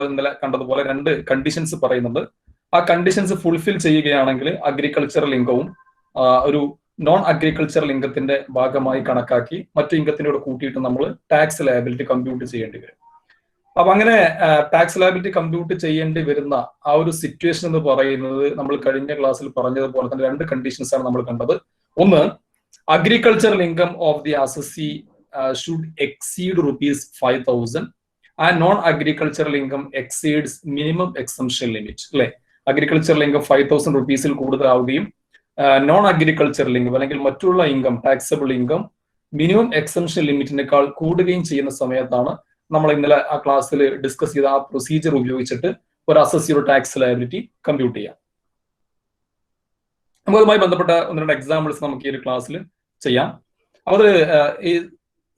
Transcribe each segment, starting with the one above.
ഇന്നലെ കണ്ടതുപോലെ 2 കണ്ടീഷൻസ് പറയുന്നുണ്ട്. ആ കണ്ടീഷൻസ് ഫുൾഫിൽ ചെയ്യുകയാണെങ്കിൽ അഗ്രികൾച്ചറൽ ഇൻകവും ഒരു നോൺ അഗ്രികൾച്ചറൽ ഇൻകത്തിന്റെ ഭാഗമായി കണക്കാക്കി മറ്റു ഇൻകത്തിനോട് കൂട്ടിയിട്ട് നമ്മൾ ടാക്സ് ലയബിലിറ്റി കമ്പ്യൂട്ട് ചെയ്യേണ്ടി വരും. അപ്പൊ അങ്ങനെ ടാക്സ് ലയബിലിറ്റി കമ്പ്യൂട്ട് ചെയ്യേണ്ടി വരുന്ന ആ ഒരു സിറ്റുവേഷൻ എന്ന് പറയുന്നത് നമ്മൾ കഴിഞ്ഞ ക്ലാസ്സിൽ പറഞ്ഞതുപോലെ തന്നെ 2 കണ്ടീഷൻസ് ആണ് നമ്മൾ കണ്ടത്. ഒന്ന്, agricultural income of the assessee should exceed ₹5,000 and non agricultural income exceeds minimum exemption limit. അല്ലെ, അഗ്രികൾച്ചറൽ ഇൻകം ₹5,000 കൂടുതലാവുകയും നോൺ അഗ്രികൾച്ചറൽ ഇൻകം അല്ലെങ്കിൽ മറ്റുള്ള income taxable income minimum exemption ലിമിറ്റിനേക്കാൾ കൂടുകയും ചെയ്യുന്ന സമയത്താണ് നമ്മൾ ഇന്നലെ ആ ക്ലാസ്സിൽ ഡിസ്കസ് ചെയ്ത ആ പ്രൊസീജിയർ ഉപയോഗിച്ചിട്ട് ഒരു അസസിയുടെ ടാക്സ് ലയബിലിറ്റി കമ്പ്യൂട്ട് ചെയ്യാം. നമുക്ക് അതുമായി ബന്ധപ്പെട്ട 1-2 എക്സാമ്പിൾസ് നമുക്ക് ഈ ഒരു ക്ലാസ്സിൽ ചെയ്യാം. അത് ഈ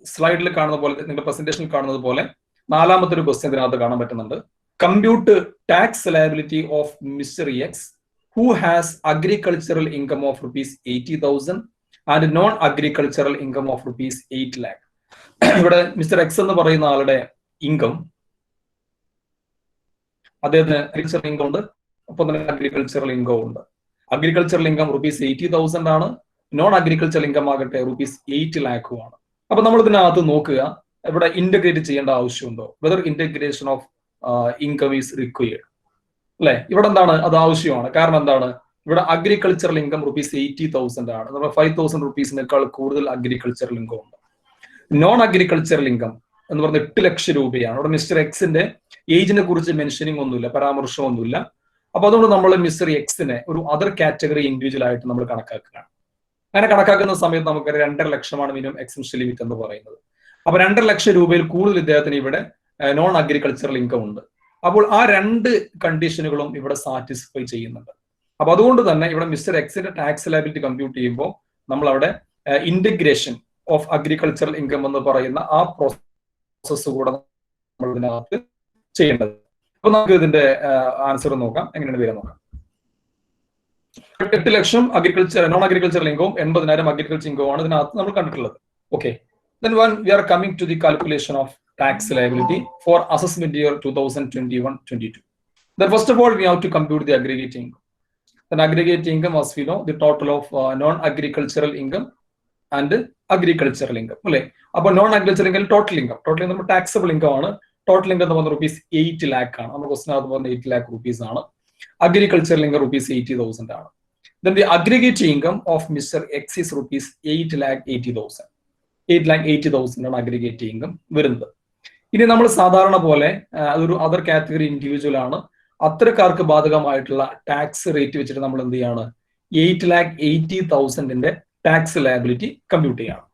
സ്ലൈഡിൽ കാണുന്ന പോലെ, നിങ്ങളുടെ പ്രസന്റേഷനിൽ കാണുന്നത് പോലെ 4ാമത്തെ ഒരു ക്വസ്റ്റ്യൻ ഇതിനകത്ത് കാണാൻ പറ്റുന്നുണ്ട്. Compute tax liability of mister X who has agricultural income of ₹80,000 and non-agricultural income of ₹8 lakh. ഇവിടെ മിസ്റ്റർ എക്സ് എന്ന് പറയുന്ന ആളുടെ ഇൻകം, അദ്ദേഹത്തിന് അഗ്രികൾച്ചറൽ ഇൻകം ഉണ്ട്, ഒപ്പം തന്നെ അഗ്രികൾച്ചറൽ ഇൻകം ഉണ്ട്. അഗ്രികൾച്ചറൽ ഇൻകം ₹80,000 ആണ്, നോൺ അഗ്രികൾച്ചറൽ ഇൻകം ആകട്ടെ ₹8 lakh ആണ്. അപ്പൊ നമ്മൾ ഇതിനകത്ത് നോക്കുക, ഇവിടെ ഇന്റഗ്രേറ്റ് ചെയ്യേണ്ട ആവശ്യമുണ്ടോ, whether integration of income is required. അല്ലെ, ഇവിടെ എന്താണ് അത് ആവശ്യമാണ്. കാരണം എന്താണ്, ഇവിടെ അഗ്രികൾച്ചറൽ ഇൻകം ₹80,000 ആണ്. നമ്മൾ ₹5,000 കൂടുതൽ അഗ്രികൾച്ചറൽ ഇൻകം ഉണ്ട്. നോൺ അഗ്രികൾച്ചറൽ ഇൻകം എന്ന് പറഞ്ഞ 8 ലക്ഷം രൂപയാണ്. ഇവിടെ മിസ്റ്റർ എക്സിന്റെ ഏജിനെ കുറിച്ച് മെൻഷനിങ് ഒന്നുമില്ല, പരാമർശമൊന്നുമില്ല. അപ്പൊ അതുകൊണ്ട് നമ്മൾ മിസ്റ്റർ എക്സിനെ ഒരു അതർ കാറ്റഗറി ഇൻഡിവിജ്വൽ ആയിട്ട് നമ്മൾ കണക്കാക്കുകയാണ്. അങ്ങനെ കണക്കാക്കുന്ന സമയത്ത് നമുക്ക് 2.5 ലക്ഷമാണ് മിനിമം എക്സംഷൻ ലിമിറ്റ് എന്ന് പറയുന്നത്. അപ്പൊ 2.5 ലക്ഷം രൂപയിൽ കൂടുതൽ ഇദ്ദേഹത്തിന് ഇവിടെ നോൺ അഗ്രികൾച്ചറൽ ഇൻകം ഉണ്ട്. അപ്പോൾ ആ 2 കണ്ടീഷനുകളും ഇവിടെ സാറ്റിസ്ഫൈ ചെയ്യുന്നുണ്ട്. അപ്പൊ അതുകൊണ്ട് തന്നെ ഇവിടെ മിസ്റ്റർ എക്സിന്റെ ടാക്സ് ലയബിലിറ്റി കമ്പ്യൂട്ട് ചെയ്യുമ്പോൾ നമ്മൾ അവിടെ ഇന്റഗ്രേഷൻ ഓഫ് അഗ്രികൾച്ചറൽ ഇൻകം എന്ന് പറയുന്ന ആ പ്രോസസ് കൂടെ നമ്മൾ ഇതിനകത്ത് ചെയ്യേണ്ടത്. അപ്പൊ നമുക്ക് ഇതിന്റെ ആൻസർ നോക്കാം, എങ്ങനെയാണ് വരാൻ നോക്കാം. 8 ലക്ഷം നോൺ അഗ്രികൾച്ചറൽ ഇൻകവും 80,000 അഗ്രികൾച്ചർ ഇൻകവും ആണ് ഇതിനകത്ത് നമ്മൾ കണ്ടിട്ടുള്ളത്. Okay, then we are coming to the calculation of tax liability for assessment year 2021-22. Then first of all we have to compute the aggregate income. Then aggregate income, as we know, the total of non-agricultural income and agricultural income. അല്ലെ, അപ്പൊ non agricultural income total income നമ്മൾ taxable income ആണ്. Total income എന്ന് പറഞ്ഞ ₹8 lakh ആണ്. നമ്മുടെ question അത് പറഞ്ഞ ₹8 lakh ആണ്. അഗ്രികൾച്ചറൽ ഇൻകം ₹80,000 ആണ്. Then the aggregate income of Mr. X is ₹8,80,000. 8,80,000 ആണ് അഗ്രിഗേറ്റ് ഇൻകം വരുന്നത്. ഇനി നമ്മൾ സാധാരണ പോലെ അതൊരു അതർ കാറ്റഗറി ഇൻഡിവിജ്വൽ ആണ്, അത്തരക്കാർക്ക് ബാധകമായിട്ടുള്ള ടാക്സ് റേറ്റ് വെച്ചിട്ട് നമ്മൾ എന്ത് ചെയ്യാണ്, 8,80,000 ടാക്സ് ലയബിലിറ്റി കമ്പ്യൂട്ട് ചെയ്യണം.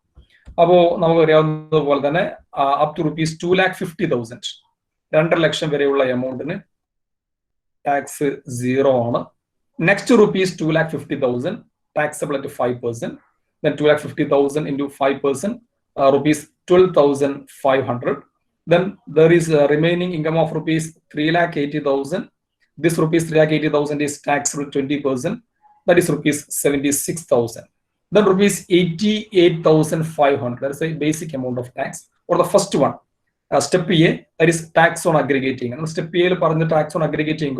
അപ്പോ നമുക്ക് അറിയാവുന്നത് പോലെ തന്നെ അപ് ടു ₹2,50,000 2.5 ലക്ഷം വരെയുള്ള എമൗണ്ടിന് ടാക്സ് 0 ആണ്. Next ₹2,50,000 taxable at 5%. Then 2,50,000 into 5%, ₹12,500. Then there is a remaining income of ₹3,80,000. This ₹3,80,000 is taxable 20%. That is ₹76,000. Then ₹88,500. That is a basic amount of tax. Or the first one, step A, that is tax on aggregating. And step A, tax on aggregating.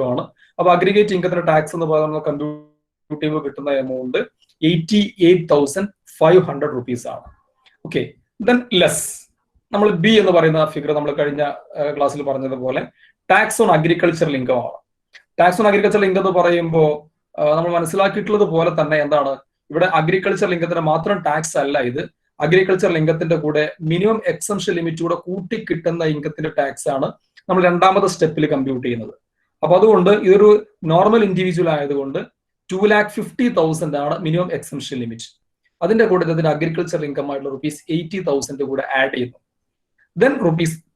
Now aggregating tax on the computer കിട്ടുന്ന amount ₹88,500 ആണ്. Okay, then less നമ്മൾ B എന്ന് പറയുന്ന figure നമ്മൾ കഴിഞ്ഞ ക്ലാസ്സിൽ പറഞ്ഞതുപോലെ tax on agricultural income ആണ്. ടാക്സ് ഓൺ അഗ്രികൾച്ചറൽ ഇൻകം എന്ന് പറയുമ്പോൾ നമ്മൾ മനസ്സിലാക്കിയിട്ടുള്ളത് പോലെ തന്നെ എന്താണ്, ഇവിടെ അഗ്രികൾച്ചറൽ ഇൻകത്തിന് മാത്രം ടാക്സ് അല്ല ഇത്. അഗ്രികൾച്ചറൽ ഇൻകത്തിന്റെ കൂടെ മിനിമം എക്സംഷൻ ലിമിറ്റ് കൂടെ കൂട്ടി കിട്ടുന്ന ഇൻകത്തിന്റെ ടാക്സ് ആണ് നമ്മൾ 2ാമത്തെ സ്റ്റെപ്പിൽ കമ്പ്യൂട്ട് ചെയ്യുന്നത്. അപ്പൊ അതുകൊണ്ട് ഇതൊരു നോർമൽ ഇൻഡിവിജ്വൽ ആയതുകൊണ്ട് 2,50,000 ആണ് മിനിമം എക്സംഷൻ ലിമിറ്റ്. അതിന്റെ കൂടെ ഇതിന്റെ അഗ്രികൾച്ചർ ഇൻകം ആയിട്ടുള്ള ₹80,000 കൂടെ ആഡ് ചെയ്യുന്നു. ദെൻ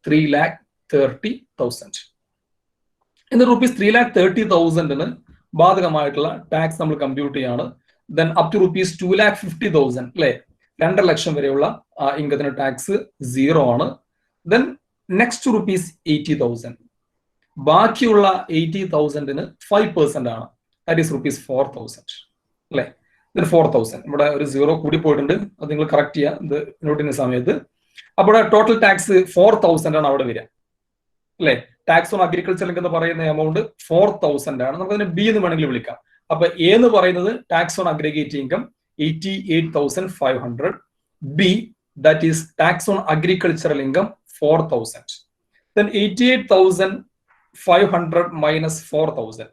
₹3,30,000. ഇന്ന് ₹3,30,000 ബാധകമായിട്ടുള്ള ടാക്സ് നമ്മൾ കമ്പ്യൂട്ട് ചെയ്യാണ്. ദെൻ അപ് ടു ₹2,50,000 അല്ലെ, 2.5 ലക്ഷം വരെയുള്ള ഇൻകത്തിന് ടാക്സ് 0 ആണ്. Then next ₹80,000. ബാക്കിയുള്ള 80,000 5% ആണ്. That is ₹4,000 അല്ലെ. then 4,000 ഇവിടെ ഒരു 0 കൂടി പോയിട്ടുണ്ട്, അത് നിങ്ങൾ കറക്റ്റ് ചെയ്യുക ഇത് നോട്ട് ചെയ്യുന്ന സമയത്ത്. അപ്പോൾ ടോട്ടൽ ടാക്സ് 4,000 ആണ് അവിടെ വരിക അല്ലെ. ടാക്സ് ഓൺ അഗ്രികൾച്ചർ ലിങ്ക് എന്ന് പറയുന്ന എമൗണ്ട് 4,000 ആണ്. നമുക്ക് അതിനെ ബി എന്ന് വേണമെങ്കിൽ വിളിക്കാം. അപ്പൊ എ എന്ന് പറയുന്നത് tax on aggregate income 88,500. B that is tax on agricultural income 4,000. Then 88,500 minus 4,000.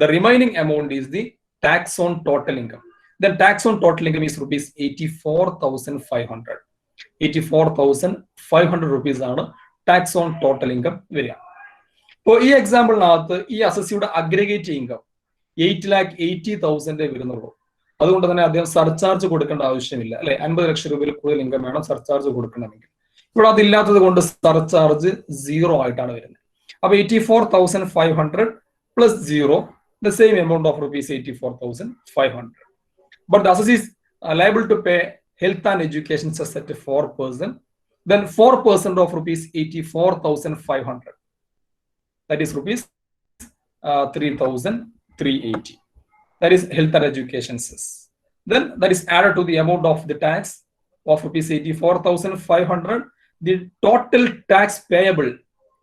The remaining amount is the tax on total income. Then tax on total income is rupees 84,500. 84,500 rupees ആണ് tax on total income വരിക. ഇപ്പോൾ ഈ എക്സാമ്പിളിനകത്ത് ഈ അസസിയുടെ aggregate income 8,80,000 വരുന്നുള്ളൂ. അതുകൊണ്ട് തന്നെ അദ്ദേഹം surcharge കൊടുക്കേണ്ട ആവശ്യമില്ല, അല്ലെ? 50 ലക്ഷം രൂപയിൽ കൂടുതൽ ഇൻകം വേണം സർചാർജ് കൊടുക്കണമെങ്കിൽ. ഇവിടെ അതില്ലാത്തത് കൊണ്ട് സർചാർജ് 0 ആയിട്ടാണ് വരുന്നത്. അപ്പൊ 84,500 plus 0, the same amount of rupees 84,500. But the assessee is liable to pay health and education cess at 4%. Then 4% of rupees 84,500. That is rupees 3,380. That is health and education cess. Then that is added to the amount of the tax of rupees 84,500. The total tax payable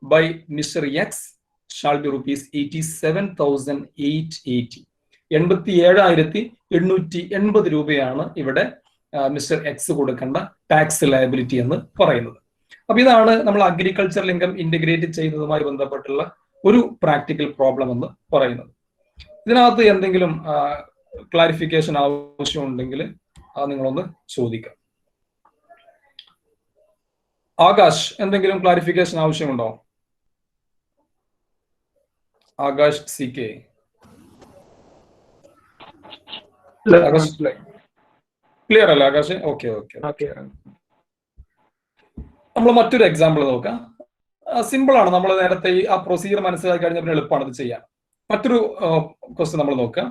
by Mr. X shall be rupees 87,880. 87,880 രൂപയാണ് ഇവിടെ mister X കൊടുക്കേണ്ട tax liability എന്ന് പറയുന്നത്. അപ്പൊ ഇതാണ് നമ്മൾ agricultural income integrate ചെയ്യുന്നതുമായി ബന്ധപ്പെട്ടുള്ള ഒരു പ്രാക്ടിക്കൽ പ്രോബ്ലം എന്ന് പറയുന്നത്. ഇതിനകത്ത് എന്തെങ്കിലും ക്ലാരിഫിക്കേഷൻ ആവശ്യമുണ്ടെങ്കിൽ അത് നിങ്ങളൊന്ന് ചോദിക്കാം. ആകാശ്, എന്തെങ്കിലും ക്ലാരിഫിക്കേഷൻ ആവശ്യമുണ്ടോ? Akash C K. ക്ലിയർ അല്ലേ ആകാശ്? Okay okay. നമ്മൾ മറ്റൊരു എക്സാമ്പിൾ നോക്കാം. സിമ്പിൾ ആണ്. നമ്മൾ നേരത്തെ ആ പ്രൊസീജിയർ മനസ്സിലാക്കി കഴിഞ്ഞാൽ പിന്നെ എളുപ്പമാണ് ഇത് ചെയ്യാൻ. മറ്റൊരു ക്വസ്റ്റ്യൻ നമ്മൾ നോക്കാം.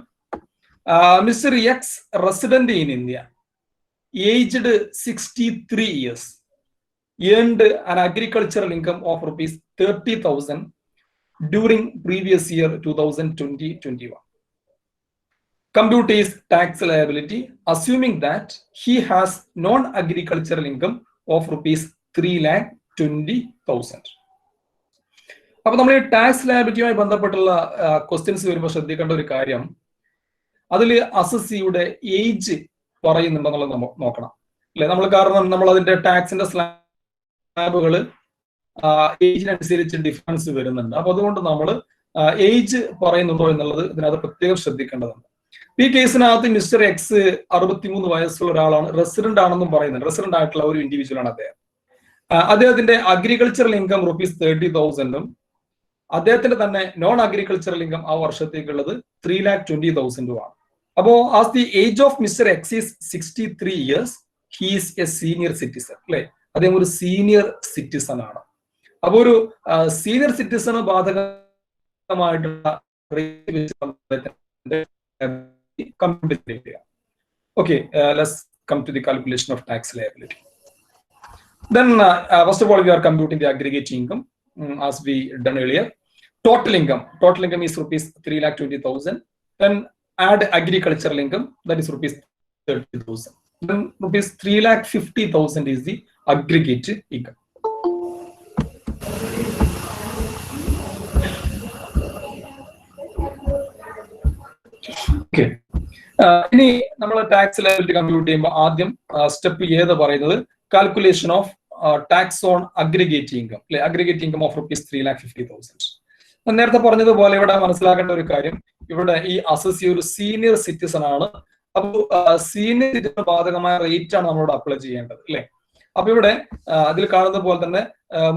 Mister X resident in India, aged 63 years, earned an agricultural income of rupees 30,000 during previous year 2020-21. Compute his tax liability assuming that he has non-agricultural income of rupees 3,20,000. അപ്പൊ നമ്മൾ ഈ ടാക്സ് ലയബിലിറ്റിയുമായി ബന്ധപ്പെട്ടുള്ള ക്വസ്റ്റ്യൻസ് വരുമ്പോൾ ശ്രദ്ധിക്കേണ്ട ഒരു കാര്യം, അതിൽ അസസിയുടെ ഏജ് പറയുന്നുണ്ടെന്നുള്ളത് നമ്മൾ നോക്കണം, അല്ലെ? നമ്മൾ കാരണം നമ്മൾ അതിന്റെ ടാക്സിന്റെ സ്ലാബുകൾ ഏജിനനുസരിച്ച് ഡിഫറൻസ് വരുന്നുണ്ട്. അപ്പൊ അതുകൊണ്ട് നമ്മൾ ഏജ് പറയുന്നുണ്ടോ എന്നുള്ളത് ഇതിനകത്ത് പ്രത്യേകം ശ്രദ്ധിക്കേണ്ടതുണ്ട്. ഈ കേസിനകത്ത് മിസ്റ്റർ എക്സ് 63 വയസ്സുള്ള ഒരാളാണ്, റെസിഡന്റ് ആണെന്നും പറയുന്നുണ്ട്. റെസിഡന്റ് ആയിട്ടുള്ള ഒരു ഇൻഡിവിജ്വൽ ആണ് അദ്ദേഹം. അദ്ദേഹത്തിന്റെ അഗ്രികൾച്ചറൽ ഇൻകം rupees 30,000 അദ്ദേഹത്തിന്റെ തന്നെ നോൺ അഗ്രികൾച്ചറൽ ഇൻകം ആ വർഷത്തേക്കുള്ളത് 3,20,000 ആണ്. അപ്പോ as the age of mister X is 63 years, he is a senior citizen, അല്ലെ? അദ്ദേഹം ഒരു സീനിയർ സിറ്റിസൺ ആണ്. അപ്പൊ ഒരു സീനിയർ സിറ്റിസണ് ബാധകമായിട്ടുള്ള okay, let's come to the calculation of tax liability. Then first of all we are computing the aggregate income as we done earlier. Total income is rupees 3,20,000. Then add agricultural income, that is rupees 30,000. Then rupees 3,50,000 is the aggregate income. Okay. ഇനി നമ്മൾ tax liability compute ചെയ്യുമ്പോൾ ആദ്യം step ഏത് പറയുന്നത് calculation of tax on aggregate income, അല്ലെ? Aggregate income of rupees 3,50,000. നേരത്തെ പറഞ്ഞതുപോലെ ഇവിടെ മനസ്സിലാക്കേണ്ട ഒരു കാര്യം, ഇവിടെ ഈ അസസി ഒരു സീനിയർ സിറ്റിസൺ ആണ്. അപ്പോൾ സീനിയർ സിറ്റിസൺ ബാധകമായ റേറ്റ് ആണ് നമ്മളോട് അപ്ലൈ ചെയ്യേണ്ടത്, അല്ലെ? അപ്പൊ ഇവിടെ അതിൽ കാണുന്ന പോലെ തന്നെ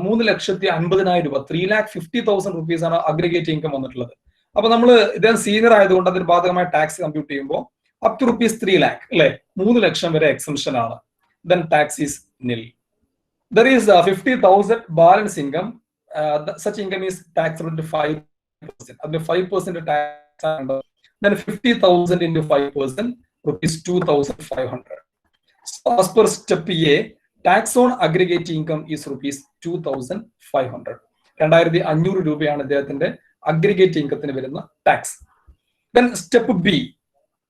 3,50,000 രൂപ 3,50,000 rupees ആണ് അഗ്രിഗേറ്റ് ഇൻകം വന്നിട്ടുള്ളത്. അപ്പൊ നമ്മൾ ഇദ്ദേഹം സീനിയർ ആയതുകൊണ്ട് അതിന് ബാധകമായ ടാക്സ് കമ്പ്യൂട്ട് ചെയ്യുമ്പോൾ അപ് ടു rupees 3 lakh, അല്ലെ? 3 ലക്ഷം വരെ എക്സംഷൻ ആണ്. Then tax is nil. There is 50,000 balance income. Such income is taxed at 5%. അതിന് 5% tax ആണ്. Then 50,000 into 5%, rupees 2,500. So as per step A, tax on aggregate income is rupees 2,500. 2,500 രൂപയാണ് അദ്ദേഹത്തിന്റെ aggregate ഇൻകത്തിന് വരുന്ന tax. Then step B,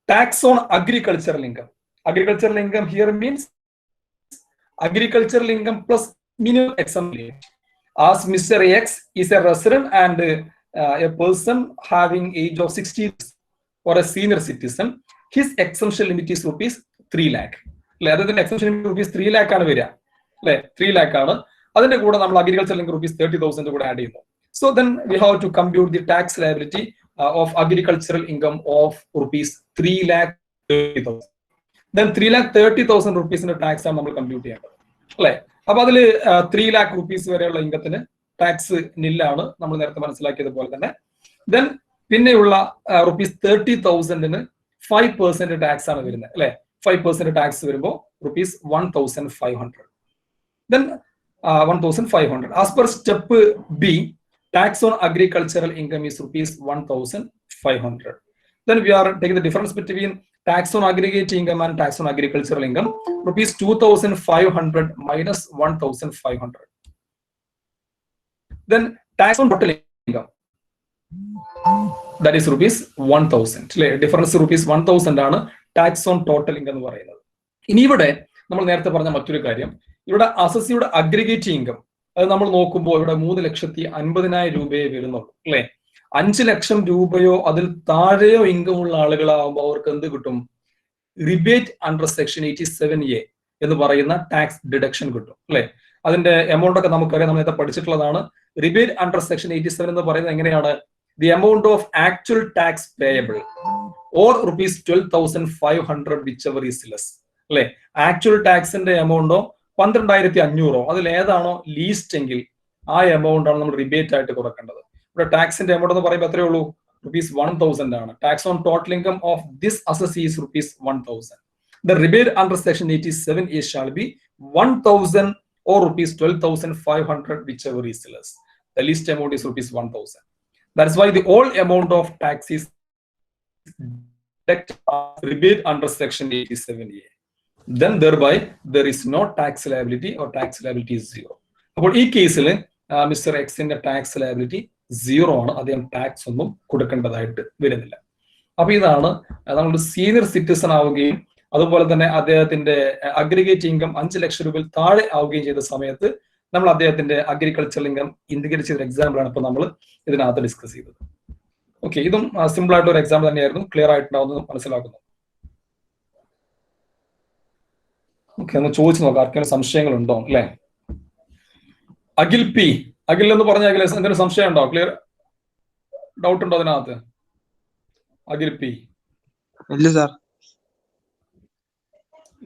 tax on agricultural income. Agricultural income here means agricultural income plus minimum exemption. As Mr. X is a resident and a person having age of 60 or a senior citizen, his exemption limit is rupees 3 lakh. Rather than exemption limit rupees 3 lakh ആണ് വരിക അല്ലെ 3 lakh ആണ് അതിന്റെ കൂടെ നമ്മൾ agriculture link rupees 30,000 കൂടെ add ചെയ്യുന്നു. So then we have to compute the tax liability of agricultural income of rupees 3,30,000. Then 3,30,000 rupees tax ആണ് നമ്മൾ കമ്പ്യൂട്ട് ചെയ്യേണ്ടത് അല്ലെ. അപ്പൊ അതില് 3 lakh rupees വരെയുള്ള ഇൻകത്തിന് ടാക്സ് നില്ലാണ് നമ്മൾ നേരത്തെ മനസ്സിലാക്കിയതുപോലെ തന്നെ. ദെൻ പിന്നെയുള്ള rupees 30,000 5% ടാക്സ് ആണ് വരുന്നത് അല്ലെ. 5% ടാക്സ് വരുമ്പോൾ rupees 1,500. Then 1,500. As per step B, tax on agricultural income is rupees 1,500. Then we are taking the difference between tax on aggregate income and tax on agricultural income. Rupees 2,500 minus 1,500. Then tax on total income, that is rupees 1,000. Difference rupees 1,000 ആണ് tax on total income എന്ന് പറയുന്നത്. ഇനി ഇവിടെ നമ്മൾ നേരത്തെ പറഞ്ഞ മറ്റൊരു കാര്യം, ഇവിടെ അസസിയുടെ അഗ്രിഗേറ്റ് ഇൻകം അത് നമ്മൾ നോക്കുമ്പോൾ ഇവിടെ 3,50,50,000 രൂപയെ വരുന്നുള്ളൂ അല്ലെ. 5 ലക്ഷം രൂപയോ അതിൽ താഴെയോ ഇൻകം ഉള്ള ആളുകളാകുമ്പോൾ അവർക്ക് എന്ത് കിട്ടും? റിബേറ്റ് അണ്ടർ സെക്ഷൻ 87A എന്ന് പറയുന്ന ടാക്സ് ഡിഡക്ഷൻ കിട്ടും അല്ലെ. അതിന്റെ എമൗണ്ട് ഒക്കെ നമുക്കറിയാം, നമ്മൾ നേരത്തെ പഠിച്ചിട്ടുള്ളതാണ്. റിബേറ്റ് അണ്ടർ സെക്ഷൻ 87 എന്ന് പറയുന്നത് എങ്ങനെയാണ്? The amount of actual tax payable or rupees 12,500 whichever is less അല്ലെ. ആക്ച്വൽ ടാക്സിന്റെ എമൗണ്ടോ 12,500 അതിൽ ഏതാണോ ലീസ്റ്റ് എങ്കിൽ ആ എമൗണ്ട് ആണ് നമ്മൾ റിബേറ്റ് ആയിട്ട് കൊടുക്കേണ്ടത്. ഇവിടെ ടാക്സിന്റെ എമൗണ്ട് എന്ന് പറയുമ്പോൾ എത്രയേ ഉള്ളൂ? rupees 1,000 ആണ്. Tax on total income of this assessee is rupees 1,000. The rebate under section 87A shall be 1,000 or rupees 12,500 whichever is less. The least amount is rupees 1,000. That's why the whole amount of tax is rebate under section 87A. Then thereby there is no tax liability or tax liability is zero. അപ്പോൾ ഈ കേസിൽ mister എക്സിന്റെ tax liability 0 ആണ്. അദ്ദേഹം tax ഒന്നും കൊടുക്കേണ്ടതായിട്ട് വരുന്നില്ല. അപ്പൊ ഇതാണ് നമ്മൾ സീനിയർ സിറ്റിസൺ ആവുകയും അതുപോലെ തന്നെ അദ്ദേഹത്തിന്റെ അഗ്രിഗേറ്റ് ഇൻകം 5 ലക്ഷം രൂപയിൽ താഴെ ആവുകയും ചെയ്ത സമയത്ത് നമ്മൾ അദ്ദേഹത്തിന്റെ അഗ്രികൾച്ചറൽ ഇൻകം ഇന്റഗ്രേറ്റ് ചെയ്ത എക്സാമ്പിൾ ആണ് ഇപ്പൊ നമ്മൾ ഇതിനകത്ത് ഡിസ്കസ് ചെയ്തത്. ഓക്കെ, ഇതും സിമ്പിൾ ആയിട്ട് ഒരു എക്സാമ്പിൾ തന്നെയായിരുന്നു. ക്ലിയർ ആയിട്ടുണ്ടാവുന്നത് മനസ്സിലാക്കുന്നു. ഓക്കെ, ഒന്ന് ചോദിച്ചു നോക്കാം ആർക്കെങ്കിലും സംശയങ്ങളുണ്ടോ അല്ലെ. അഖിൽ പി, അഖിൽ എന്ന് പറഞ്ഞ അഖിൽ എന്തെങ്കിലും സംശയം ഉണ്ടോ? ക്ലിയർ ഡൗട്ട് ഉണ്ടോ അതിനകത്ത്? അഖിൽ പി ഇല്ല സാർ.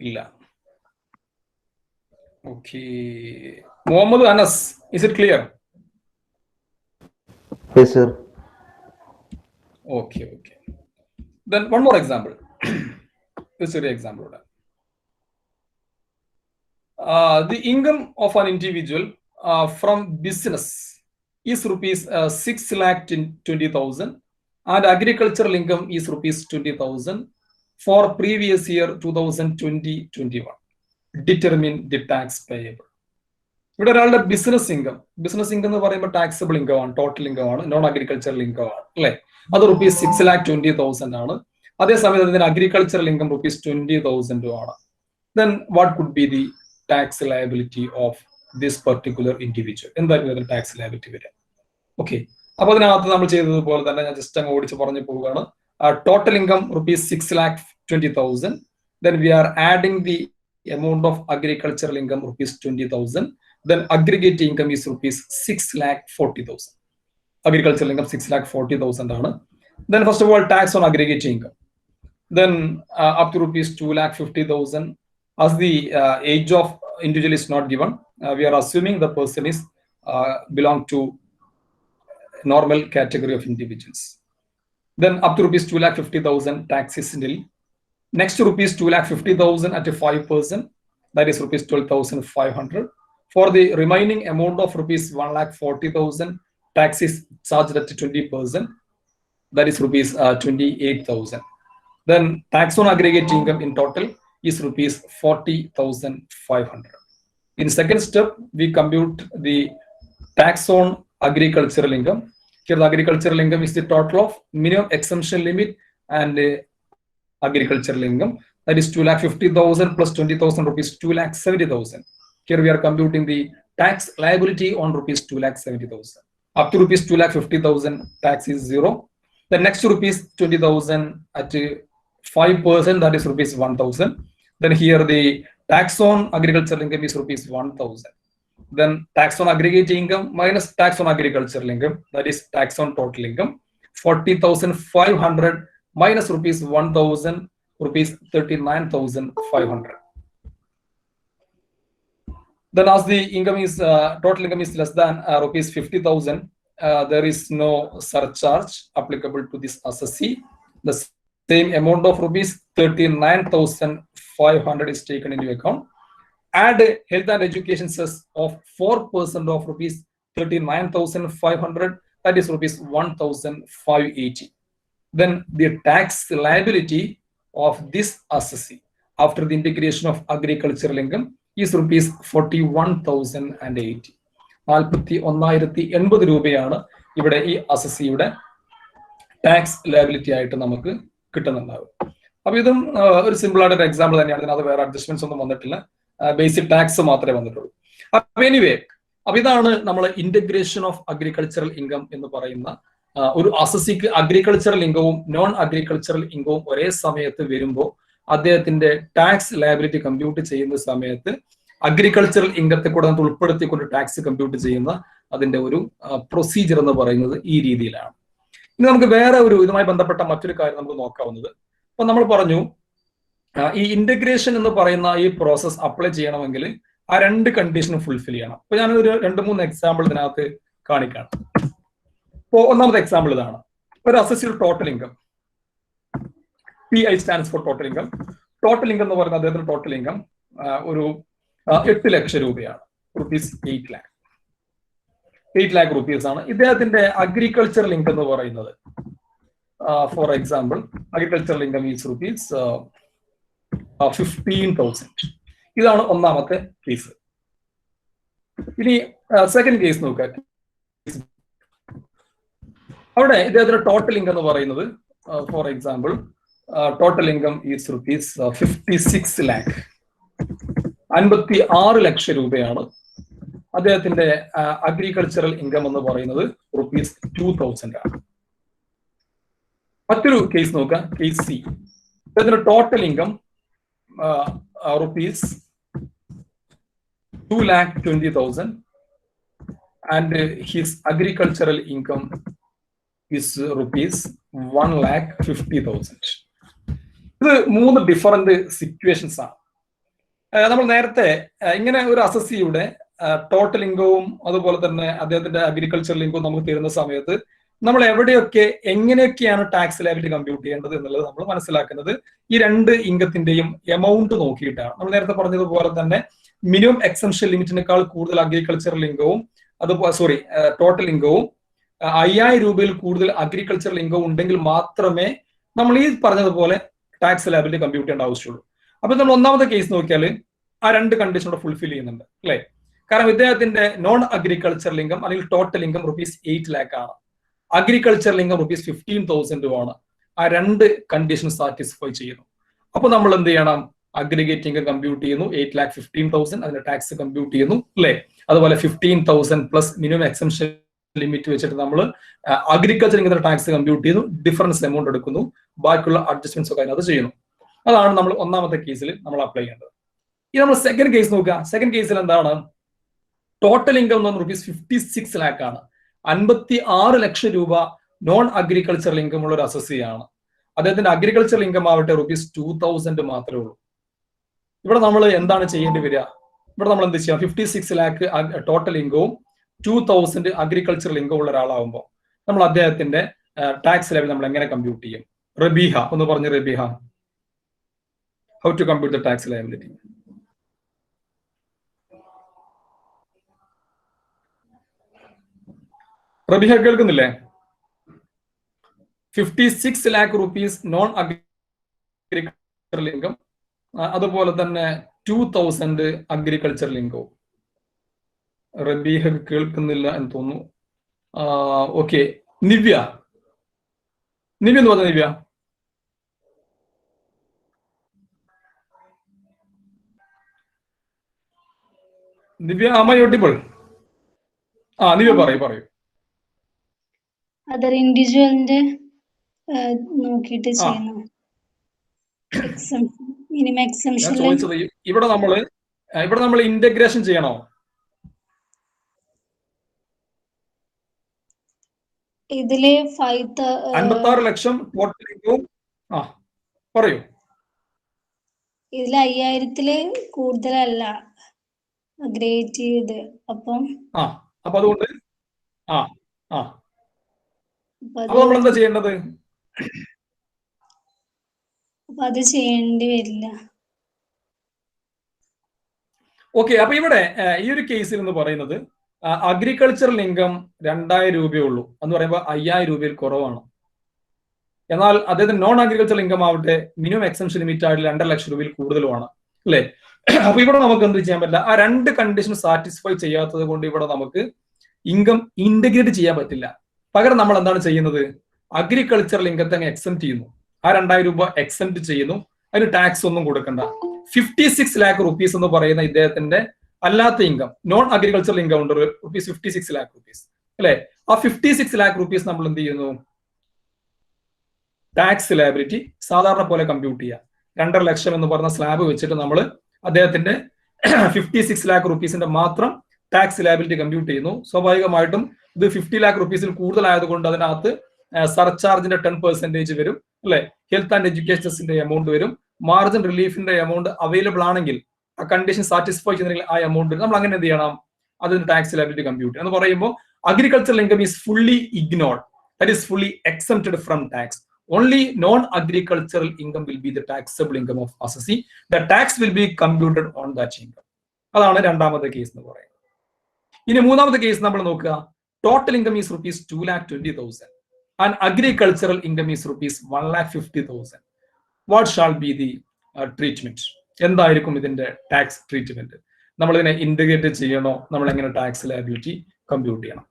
ഇല്ല. Okay, Muhammad Anas, is it clear? Yes, sir. Okay, okay. Then one more example. This is an example. The income of an individual from business is rupees 6,20,000 and agricultural income is rupees 20,000 for previous year 2020-21. Determine the tax payable. ഇവിടെ ഒരാളുടെ business income എന്ന് പറയുമ്പോൾ taxable income ആണ്, total income ആണ്, non agricultural income ആണ് അല്ലെ. അത് rupees 6,20,000 ആണ്. അതേസമയത്ത് അതിന്റെ അഗ്രികൾച്ചറൽ ഇൻകം rupees 20,000 ആണ്. Then what could be the tax liability of this particular individual? എന്തായാലും ഇതിന്റെ ടാക്സ് ലയബിലിറ്റി വരിക. ഓക്കെ, അപ്പൊ അതിനകത്ത് നമ്മൾ ചെയ്തതുപോലെ തന്നെ ഞാൻ ജസ്റ്റ് അങ്ങ് ഓടിച്ച് പറഞ്ഞു പോവുകയാണ്. Total income rupees 6,20,000. Then we are adding the amount of agricultural income rupees 20,000. Then aggregate income is rupees 6,40,000. Agricultural income 6,40,000 ആണ്. Then first of all tax on aggregate income. Then up to rupees 2,50,000. As the age of individual is not given, we are assuming the person is belong to normal category of individuals. Then up to rupees 2,50,000 tax is nil. Next to rupees 2,50,000 at a 5%, that is rupees 12,500. For the remaining amount of rupees 1,40,000, tax is charged at 20%, that is rupees 28,000. Then tax on aggregate income in total is rupees 40,500. In second step, we compute the tax on agricultural income. Here the agricultural income is the total of minimum exemption limit and agricultural income, that is 2,50,000 plus 20,000 rupees, 2,70,000. Here we are computing the tax liability on rupees 2,70,000. Up to rupees 2,50,000, tax is 0. The next rupees 20,000 at 5%, that is rupees 1,000. Then here the tax on agricultural income is rupees 1,000. Then tax on aggregate income minus tax on agricultural income, that is tax on total income, 40,500 minus rupees 1,000, rupees 39,500. Then as the income is total income is less than rupees 50,000, there is no surcharge applicable to this assessee. The same amount of rupees 39,500 is taken into account. Add health and education cess of 4% of rupees 39,500, that is rupees 1,580. Then the tax liability of this assessee after the integration of agricultural income is rupees 41,080. 41,080 രൂപയാണ് ഇവിടെ ഈ അസസിയുടെ tax liability ആയിട്ട് നമുക്ക് കിട്ടുന്നുണ്ടാവും. അപ്പൊ ഇതും ഒരു simple ആയിട്ട് ഒരു എക്സാമ്പിൾ തന്നെയാണ്. ഇതിനകത്ത് വേറെ അഡ്ജസ്റ്റ്മെന്റ്സ് ഒന്നും വന്നിട്ടില്ല. ബേസിക് ടാക്സ് മാത്രമേ വന്നിട്ടുള്ളൂ. അപ്പൊ എനിവേ, അപ്പൊ ഇതാണ് നമ്മൾ ഇന്റഗ്രേഷൻ ഓഫ് അഗ്രികൾച്ചറൽ ഇൻകം എന്ന് പറയുന്ന ഒരു അസസിക്ക് അഗ്രികൾച്ചറൽ ഇൻകവും നോൺ അഗ്രികൾച്ചറൽ ഇൻകവും ഒരേ സമയത്ത് വരുമ്പോൾ അദ്ദേഹത്തിന്റെ ടാക്സ് ലയബിലിറ്റി കമ്പ്യൂട്ട് ചെയ്യുന്ന സമയത്ത് അഗ്രികൾച്ചറൽ ഇൻകത്തെ കൂടെ നമുക്ക് ഉൾപ്പെടുത്തിക്കൊണ്ട് ടാക്സ് കമ്പ്യൂട്ട് ചെയ്യുന്ന അതിന്റെ ഒരു പ്രൊസീജിയർ എന്ന് പറയുന്നത് ഈ രീതിയിലാണ്. ഇനി നമുക്ക് വേറെ ഒരു ഇതുമായി ബന്ധപ്പെട്ട മറ്റൊരു കാര്യം നമുക്ക് നോക്കാവുന്നത്, അപ്പൊ നമ്മൾ പറഞ്ഞു ഈ ഇന്റഗ്രേഷൻ എന്ന് പറയുന്ന ഈ പ്രോസസ് അപ്ലൈ ചെയ്യണമെങ്കിൽ ആ രണ്ട് കണ്ടീഷനും ഫുൾഫിൽ ചെയ്യണം. അപ്പൊ ഞാനൊരു 2-3 എക്സാമ്പിൾ ഇതിനകത്ത് കാണിക്കാണ്. ഇപ്പോ ഒന്നാമത്തെ എക്സാമ്പിൾ ഇതാണ്. ഒരു അസസിയുടെ total income, PI stands for total income. Total income എന്ന് പറയുന്നത് അദ്ദേഹത്തിന്റെ ടോട്ടൽ ഇൻകം ഒരു 8 ലക്ഷം രൂപയാണ്, rupees 8 lakh. 8 lakh rupees ആണ്. ഇദ്ദേഹത്തിന്റെ അഗ്രികൾച്ചറൽ ഇൻകം എന്ന് പറയുന്നത് for example agricultural income is rupees 15,000. ഇതാണ് ഒന്നാമത്തെ കേസ്. ഇനി സെക്കൻഡ് കേസ് നോക്കുക. അവിടെ ഇദ്ദേഹത്തിന്റെ ടോട്ടൽ ഇൻകം എന്ന് പറയുന്നത് for example total income is rupees 56 lakh. 56 ലക്ഷം രൂപയാണ്. അദ്ദേഹത്തിന്റെ അഗ്രികൾച്ചറൽ ഇൻകം എന്ന് പറയുന്നത് rupees 2,000 ആണ്. മറ്റൊരു കേസ് നോക്കുക, കേസ് സി. അദ്ദേഹത്തിന്റെ total income rupees 2,20,000 and his agricultural income is rupees 1,50,000. ഇത് 3 ഡിഫറന്റ് സിറ്റുവേഷൻസ് ആണ്. നമ്മൾ നേരത്തെ ഇങ്ങനെ ഒരു അസസിയുടെ ടോട്ടൽ ഇൻകവും അതുപോലെ തന്നെ അദ്ദേഹത്തിന്റെ അഗ്രികൾച്ചറൽ ഇൻകവും നമുക്ക് തരുന്ന സമയത്ത് നമ്മൾ എവിടെയൊക്കെ എങ്ങനെയൊക്കെയാണ് ടാക്സ് ലയബിലിറ്റി കമ്പ്യൂട്ട് ചെയ്യേണ്ടത് എന്നുള്ളത് നമ്മൾ മനസ്സിലാക്കുന്നത് ഈ രണ്ട് ഇൻകത്തിന്റെയും എമൗണ്ട് നോക്കിയിട്ടാണ്. നമ്മൾ നേരത്തെ പറഞ്ഞതുപോലെ തന്നെ മിനിമം എക്സംഷൻ ലിമിറ്റിനേക്കാൾ കൂടുതൽ അഗ്രികൾച്ചറൽ ഇൻകവും അതുപോലെ ടോട്ടൽ ഇൻകവും 5,000 രൂപയിൽ കൂടുതൽ അഗ്രികൾച്ചറൽ ഇൻകം ഉണ്ടെങ്കിൽ മാത്രമേ നമ്മൾ ഈ പറഞ്ഞതുപോലെ ടാക്സ് ലയബിലിറ്റി കമ്പ്യൂട്ട് ചെയ്യേണ്ട ആവശ്യമുള്ളൂ. അപ്പൊ നമ്മൾ ഒന്നാമത്തെ കേസ് നോക്കിയാൽ ആ രണ്ട് കണ്ടീഷനോട് ഫുൾഫിൽ ചെയ്യുന്നുണ്ട് അല്ലെ? കാരണം ഇദ്ദേഹത്തിന്റെ നോൺ അഗ്രികൾച്ചറൽ ഇൻകം അല്ലെങ്കിൽ ടോട്ടൽ ഇൻകം rupees 8 lakh ആണ്, അഗ്രികൾച്ചറൽ ഇൻകം rupees 15,000 ആണ്. ആ രണ്ട് കണ്ടീഷൻ സാറ്റിസ്ഫൈ ചെയ്യുന്നു. അപ്പൊ നമ്മൾ എന്ത് ചെയ്യണം? അഗ്രിഗേറ്റ് ഇൻകം കമ്പ്യൂട്ട് ചെയ്യുന്നു, 8,15,000 അതിന്റെ ടാക്സ് കമ്പ്യൂട്ട് ചെയ്യുന്നു അല്ലെ? അതുപോലെ 15,000 പ്ലസ് മിനിമം എക്സംഷൻ ലിമിറ്റ് വെച്ചിട്ട് നമ്മൾ അഗ്രികൾച്ചർ ഇൻകത്തിന്റെ ടാക്സ് കമ്പ്യൂട്ട് ചെയ്യുന്നു, ഡിഫറൻസ് എമൗണ്ട് എടുക്കുന്നു, ബാക്കിയുള്ള അഡ്ജസ്റ്റ്മെന്റ്സ് ഒക്കെ അതിനകത്ത് ചെയ്യുന്നു. അതാണ് നമ്മൾ ഒന്നാമത്തെ കേസിൽ നമ്മൾ അപ്ലൈ ചെയ്യേണ്ടത്. ഇനി നമ്മൾ സെക്കൻഡ് കേസ് നോക്കുക. സെക്കൻഡ് കേസിൽ എന്താണ്? ടോട്ടൽ ഇൻകം എന്ന് പറഞ്ഞാൽ rupees 56 lakh ആണ്. 56 ലക്ഷം രൂപ നോൺ അഗ്രികൾച്ചറൽ ഇൻകം ഉള്ള ഒരു അസസിയാണ്. അദ്ദേഹത്തിന്റെ അഗ്രികൾച്ചറൽ ഇൻകം ആവട്ടെ rupees 2,000 മാത്രമേ ഉള്ളൂ. ഇവിടെ നമ്മൾ എന്താണ് ചെയ്യേണ്ടി വരിക? ഇവിടെ നമ്മൾ എന്ത് ചെയ്യാം? 56 lakh ടോട്ടൽ ഇൻകവും 2,000 അഗ്രികൾച്ചറൽ ഇൻകം ഉള്ള ഒരാളാവുമ്പോൾ നമ്മൾ അദ്ദേഹത്തിന്റെ ടാക്സ് ലെവൽ നമ്മൾ എങ്ങനെ കമ്പ്യൂട്ട് ചെയ്യും? റബീഹ ഒന്ന് പറഞ്ഞു. Rabeeha, how to compute the tax liability? Rabeeha കേൾക്കുന്നില്ലേ? 56 lakh rupees non agricultural income, അതുപോലെ തന്നെ 2,000 അഗ്രികൾച്ചറൽ ഇൻകം. റബീഹ കേൾക്കുന്നില്ല എന്ന് തോന്നുന്നു. ഓക്കെ, നിവ്യ എന്ന് പറഞ്ഞ Nivya. Divya, am I audible? Divya പറയൂ. അതർ ഇൻഡിവിജ്വലിന്റെ നോക്കിയിട്ട് ചെയ്യണം. Minimum exemption. ഞാൻ ചോദിച്ചത് ഇവിടെ നമ്മൾ ഇന്റഗ്രേഷൻ ചെയ്യണോ? ഇതില് 56 ലക്ഷം ടോട്ടൽ ഇൻകവും. പറയൂ. ഇതില് 5000-ല് കൂടുതലല്ല ഗ്രേറ്റ് ചെയ്ത്. അപ്പം അതുകൊണ്ട് അപ്പൊ നമ്മൾ എന്താ ചെയ്യേണ്ടത്? അപ്പൊ അത് ചെയ്യേണ്ടി വരില്ല. ഓക്കെ. അപ്പൊ ഇവിടെ ഈ ഒരു കേസിൽ എന്ന് പറയുന്നത് അഗ്രികൾച്ചറൽ ഇൻകം 2000 രൂപയേ ഉള്ളൂ എന്ന് പറയുമ്പോൾ 5000 രൂപയിൽ കുറവാണ്. എന്നാൽ അദ്ദേഹത്തിന് നോൺ അഗ്രികൾച്ചറൽ ഇൻകം ആവട്ടെ മിനിമം എക്സംഷൻ ലിമിറ്റ് ആയിട്ട് 2.5 ലക്ഷം രൂപയിൽ കൂടുതലുമാണ് അല്ലെ? അപ്പൊ ഇവിടെ നമുക്ക് എന്ത് ചെയ്യാൻ പറ്റില്ല? ആ രണ്ട് കണ്ടീഷൻ സാറ്റിസ്ഫൈ ചെയ്യാത്തത് കൊണ്ട് ഇവിടെ നമുക്ക് ഇൻകം ഇന്റഗ്രേറ്റ് ചെയ്യാൻ പറ്റില്ല. പകരം നമ്മൾ എന്താണ് ചെയ്യുന്നത്? അഗ്രികൾച്ചറൽ ഇൻകത്തെ അങ്ങ് എക്സെപ്റ്റ് ചെയ്യുന്നു. ആ 2000 രൂപ എക്സെപ്റ്റ് ചെയ്യുന്നു. അതിന് ടാക്സ് ഒന്നും കൊടുക്കണ്ട. 56 lakh rupees എന്ന് പറയുന്ന ഇദ്ദേഹത്തിന്റെ അല്ലാത്ത ഇൻകം, നോൺ അഗ്രികൾച്ചറൽ ഇൻകം ഉണ്ട് rupees 56 lakh rupees അല്ലെ? ആ 56 lakh rupees നമ്മൾ എന്ത് ചെയ്യുന്നു? ടാക്സ് ലയബിലിറ്റി സാധാരണ പോലെ കമ്പ്യൂട്ട് ചെയ്യുക. 2.5 ലക്ഷം എന്ന് പറഞ്ഞ സ്ലാബ് വെച്ചിട്ട് നമ്മൾ അദ്ദേഹത്തിന്റെ 56 lakh rupeesന്റെ മാത്രം ടാക്സ് ലയബിലിറ്റി കമ്പ്യൂട്ട് ചെയ്യുന്നു. സ്വാഭാവികമായിട്ടും ഇത് 50 lakh rupeesൽ കൂടുതലായതുകൊണ്ട് അതിനകത്ത് സർചാർജിന്റെ 10% വരും അല്ലെ? ഹെൽത്ത് ആൻഡ് എഡ്യൂക്കേഷൻസിന്റെ എമൗണ്ട് വരും. മാർജിൻ റിലീഫിന്റെ എമൗണ്ട് അവൈലബിൾ ആണെങ്കിൽ, ആ കണ്ടീഷൻ സാറ്റിസ്ഫൈ ചെയ്യുന്നെങ്കിൽ ആ എമൗണ്ട് നമ്മൾ അങ്ങനെ എന്ത് ചെയ്യണം? അതിന് ടാക്സ് ലയബിലിറ്റി കമ്പ്യൂട്ട് എന്ന് പറയുമ്പോൾ agricultural income is fully ignored, that is fully exempted from tax. Only non-agricultural income will be the taxable income of assessee. The tax will be computed on that income. അതാണ് രണ്ടാമത്തെ case എന്ന് പറയുന്നത്. ഇനി മൂന്നാമത്തെ case നമ്മൾ നോക്കുക. Total income is rupees 2,20,000 and agricultural income is rupees 1,50,000. What shall be the treatment? എന്തായിരിക്കും ഇതിന്റെ ടാക്സ് ട്രീറ്റ്മെന്റ്? നമ്മൾ ഇതിനെ ഇന്റഗ്രേറ്റ് ചെയ്യണോ? നമ്മൾ എങ്ങനെ ടാക്സ് ലയബിലിറ്റി കമ്പ്യൂട്ട് ചെയ്യണം?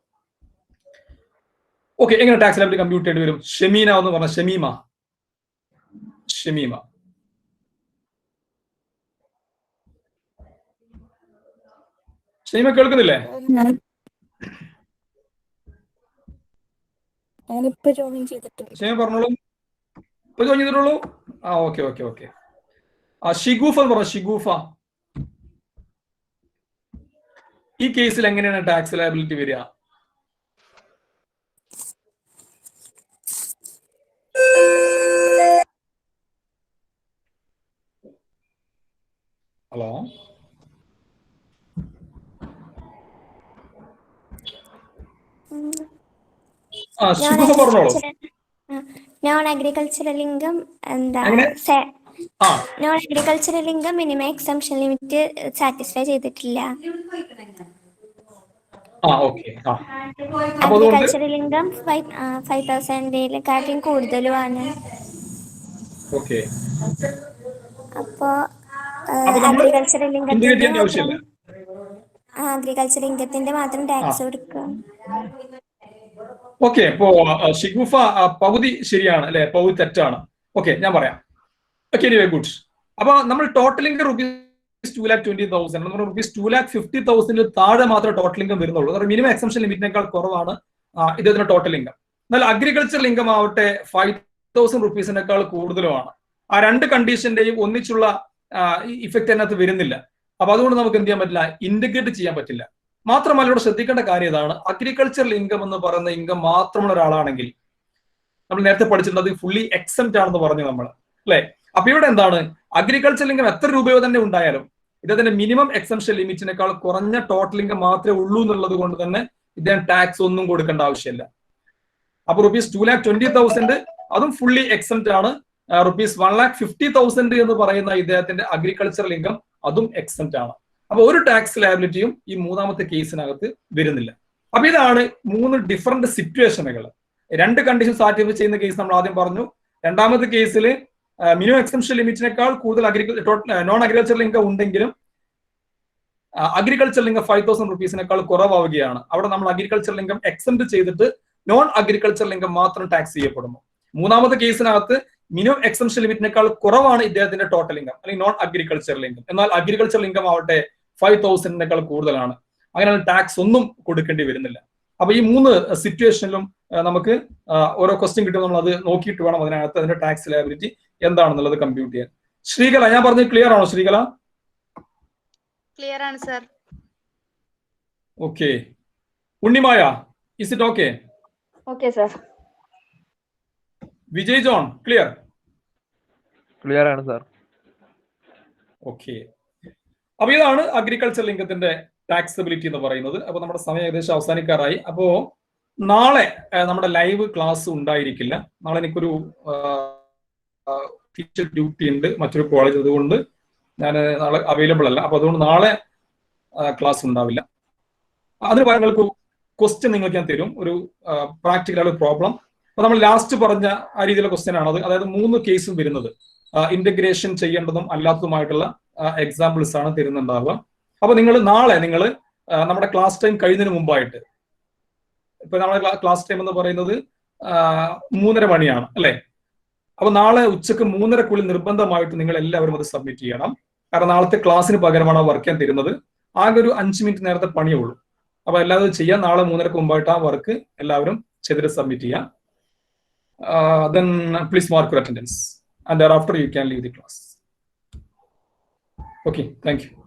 ഓക്കെ, എങ്ങനെ ടാക്സ് ലയബിലിറ്റി കമ്പ്യൂട്ട് ചെയ്യേണ്ടി വരും? ഷമീന എന്ന് പറഞ്ഞ ഷമീമ കേൾക്കുന്നില്ലേ? ഷമീമ പറഞ്ഞോളൂ. ഇപ്പൊ ജോയിൻ ചെയ്തിട്ടുള്ളൂ? ഓക്കെ. ഷിഗൂഫ എന്ന് പറഞ്ഞ ഷിഗൂഫ, ഈ കേസിൽ എങ്ങനെയാണ് ടാക്സ് ലയബിലിറ്റി വരിക? ഹലോ, പറഞ്ഞോളൂ. Non agricultural income minimum exemption limit satisfy ചെയ്തിട്ടില്ല. അഗ്രികൾച്ചറൽ ഇൻകം 5,000 കൂടുതലുമാണ്. അപ്പോ അഗ്രികൾച്ചറൽ ഇൻകത്തിന്റെ മാത്രം ടാക്സ് കൊടുക്കുക. ഓക്കെ, ഇപ്പോ ഷിഗുഫ പകുതി ശരിയാണ് അല്ലെ, പകുതി തെറ്റാണ്. ഓക്കെ, ഞാൻ പറയാം. Okay, very good. അപ്പൊ നമ്മൾ ടോട്ടൽ ഇൻകം rupees 2,20,000, നമ്മൾ rupees 2,50,000 താഴെ മാത്രമേ ടോട്ടൽ ഇൻകം വരുന്നുള്ളൂ. മിനിമം എക്സംഷൻ ലിമിറ്റിനേക്കാൾ കുറവാണ് ഇദ്ദേഹത്തിന്റെ ടോട്ടൽ ഇൻകം. എന്നാൽ അഗ്രികൾച്ചറൽ ഇൻകം ആവട്ടെ 5,000 rupeesനേക്കാൾ കൂടുതലുമാണ്. ആ രണ്ട് കണ്ടീഷന്റെയും ഒന്നിച്ചുള്ള ഇഫക്റ്റ് അതിനകത്ത് വരുന്നില്ല. അപ്പൊ അതുകൊണ്ട് നമുക്ക് എന്ത് ചെയ്യാൻ പറ്റില്ല? ഇന്റഗ്രേറ്റ് ചെയ്യാൻ പറ്റില്ല. മാത്രമല്ല ഇവിടെ ശ്രദ്ധിക്കേണ്ട കാര്യം ഇതാണ്, അഗ്രികൾച്ചറൽ ഇൻകം എന്ന് പറയുന്ന ഇൻകം മാത്രമുള്ള ഒരാളാണെങ്കിൽ, നമ്മൾ നേരത്തെ പഠിച്ചിട്ടുണ്ട് അത് ഫുള്ളി എക്സംപ്റ്റ് ആണെന്ന് പറഞ്ഞു നമ്മൾ അല്ലെ? അപ്പൊ ഇവിടെ എന്താണ്, അഗ്രികൾച്ചറൽ ഇൻകം എത്ര രൂപയോ തന്നെ ഉണ്ടായാലും ഇദ്ദേഹത്തിന്റെ മിനിമം എക്സംഷൻ ലിമിറ്റിനേക്കാൾ കുറഞ്ഞ ടോട്ടൽ ഇൻകം മാത്രമേ ഉള്ളൂ എന്നുള്ളത് കൊണ്ട് തന്നെ ഇദ്ദേഹം ടാക്സ് ഒന്നും കൊടുക്കേണ്ട ആവശ്യമില്ല. അപ്പൊ rupees 2,20,000 അതും ഫുള്ളി എക്സംപ്റ്റ് ആണ്. rupees 1,50,000 എന്ന് പറയുന്ന ഇദ്ദേഹത്തിന്റെ അഗ്രികൾച്ചറൽ ഇൻകം അതും എക്സംപ്റ്റ് ആണ്. അപ്പൊ ഒരു ടാക്സ് ലയബിലിറ്റിയും ഈ മൂന്നാമത്തെ കേസിനകത്ത് വരുന്നില്ല. അപ്പൊ ഇതാണ് 3 ഡിഫറെന്റ് സിറ്റുവേഷനുകൾ. 2 കണ്ടീഷൻ സാറ്റിസ്ഫൈ ചെയ്യുന്ന കേസ് നമ്മൾ ആദ്യം പറഞ്ഞു. രണ്ടാമത്തെ കേസിൽ മിനിമം എക്സംഷൻ ലിമിറ്റിനേക്കാൾ കൂടുതൽ നോൺ അഗ്രികൾച്ചറൽ ഇൻകം ഉണ്ടെങ്കിലും അഗ്രികൾച്ചറൽ ഇൻകം 5,000 rupeesനേക്കാൾ കുറവാവുകയാണ്. അവിടെ നമ്മൾ അഗ്രികൾച്ചറൽ ഇൻകം എക്സംപ്റ്റ് ചെയ്തിട്ട് നോൺ അഗ്രികൾച്ചറൽ ഇൻകം മാത്രം ടാക്സ് ചെയ്യപ്പെടുന്നു. മൂന്നാമത്തെ കേസിനകത്ത് മിനിമം എക്സംഷൻ ലിമിറ്റിനേക്കാൾ കുറവാണ് ഇദ്ദേഹത്തിന്റെ ടോട്ടൽ ഇൻകം അല്ലെങ്കിൽ നോൺ അഗ്രികൾച്ചറൽ ഇൻകം. എന്നാൽ അഗ്രികൾച്ചറൽ ഇൻകം ആവട്ടെ 5,000-നേക്കാൾ കൂടുതലാണ്. അങ്ങനെയാണ് ടാക്സ് ഒന്നും കൊടുക്കേണ്ടി വരുന്നില്ല. അപ്പൊ ഈ 3 സിറ്റുവേഷനിലും നമുക്ക് ഓരോ ക്വസ്റ്റ്യൻ കിട്ടുമ്പോൾ നമ്മൾ അത് നോക്കിയിട്ട് വേണം അതിനകത്ത് അതിന്റെ ടാക്സ് ലയബിലിറ്റി എന്താണെന്നുള്ളത് കമ്പ്യൂട്ട് ചെയ്യാൻ. ശ്രീകല, ഞാൻ പറഞ്ഞത് ക്ലിയർ ആണോ ശ്രീകല? ക്ലിയർ ആണ് sir. Okay. Unnimaya, is it okay? Okay sir. Vijay John, clear? Clear ആണ് സർ. ഓക്കെ. അപ്പൊ ഇതാണ് അഗ്രികൾച്ചർ ലിംഗത്തിന്റെ ടാക്സബിലിറ്റി എന്ന് പറയുന്നത്. അപ്പൊ നമ്മുടെ സമയം ഏകദേശം അവസാനിക്കാറായി. അപ്പോ നാളെ നമ്മുടെ ലൈവ് ക്ലാസ് ഉണ്ടായിരിക്കില്ല. നാളെ എനിക്കൊരു ടീച്ചർ ഡ്യൂട്ടി ഉണ്ട് മറ്റൊരു കോളേജ്, അതുകൊണ്ട് ഞാൻ നാളെ അവൈലബിൾ അല്ല. അപ്പൊ അതുകൊണ്ട് നാളെ ക്ലാസ് ഉണ്ടാവില്ല. അതിന് നിങ്ങൾക്ക് ക്വസ്റ്റ്യൻ നിങ്ങൾക്ക് ഞാൻ തരും, ഒരു പ്രാക്ടിക്കൽ പ്രോബ്ലം. അപ്പൊ നമ്മൾ ലാസ്റ്റ് പറഞ്ഞ ആ രീതിയിലുള്ള ക്വസ്റ്റ്യൻ ആണത്. അതായത് 3 കേസും വരുന്നത് ഇന്റഗ്രേഷൻ ചെയ്യേണ്ടതും അല്ലാത്തതുമായിട്ടുള്ള എക്സാമ്പിൾസ് ആണ് തരുന്നുണ്ടാവുക. അപ്പൊ നാളെ നിങ്ങൾ നമ്മുടെ ക്ലാസ് ടൈം കഴിയുന്നതിന് മുമ്പായിട്ട്, ഇപ്പൊ നമ്മുടെ ക്ലാസ് ടൈം എന്ന് പറയുന്നത് 3:30 മണിയാണ് അല്ലെ? അപ്പൊ നാളെ ഉച്ചക്ക് 3:30-ക്കുള്ളിൽ നിർബന്ധമായിട്ട് നിങ്ങൾ എല്ലാവരും അത് സബ്മിറ്റ് ചെയ്യണം. കാരണം നാളത്തെ ക്ലാസ്സിന് പകരമാണ് വർക്ക് ചെയ്യാൻ തരുന്നത്. ആകെ ഒരു 5 മിനിറ്റ് നേരത്തെ പണിയേ ഉള്ളൂ. അപ്പൊ എല്ലാവരും ചെയ്യാം. നാളെ 3:30-ക്ക് മുമ്പായിട്ട് ആ വർക്ക് എല്ലാവരും ചെയ്തിട്ട് സബ്മിറ്റ് ചെയ്യാം. Then please mark your attendance and thereafter you can leave the class. Okay, thank you.